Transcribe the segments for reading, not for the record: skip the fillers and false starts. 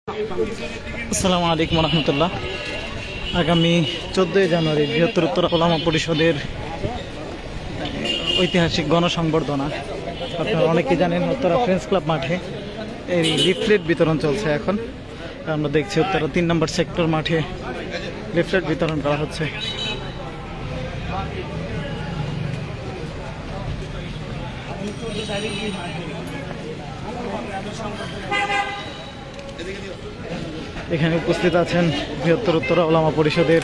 আসসালামু আলাইকুম রহমতুল্লাহ। আগামী 14 জানুয়ারি বৃহত্তর উত্তর ওলামা পরিষদের ঐতিহাসিক গণসংবর্ধনা। আপনারা অনেকেই জানেন উত্তরা ফ্রেন্ডস ক্লাব মাঠে এই লিফলেট বিতরণ চলছে। এখন আমরা দেখছি উত্তরা 3 নম্বর সেক্টর মাঠে লিফলেট বিতরণ করা হচ্ছে। এখানে উপস্থিত আছেন বৃহত্তর উত্তরা ওলামা পরিষদের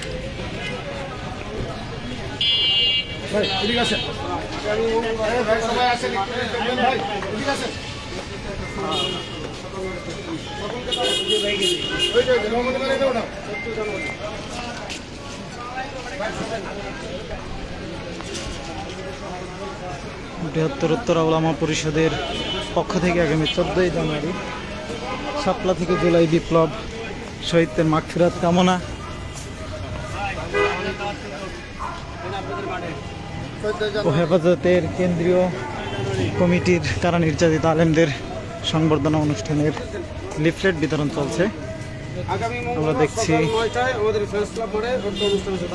বৃহত্তর উত্তরা ওলামা পরিষদের পক্ষ থেকে আগামী 14 জানুয়ারি শাপলা থেকে জুলাই বিপ্লব শহীদদের মাগফিরাত কামনা ও হেফাজতের কেন্দ্রীয় কমিটির কারা নির্যাতিত আলেমদের সংবর্ধনা অনুষ্ঠানের লিফলেট বিতরণ চলছে। আমরা দেখছি আমাদের ফ্রেন্ডস ক্লাব মাঠে অনুষ্ঠান হচ্ছে।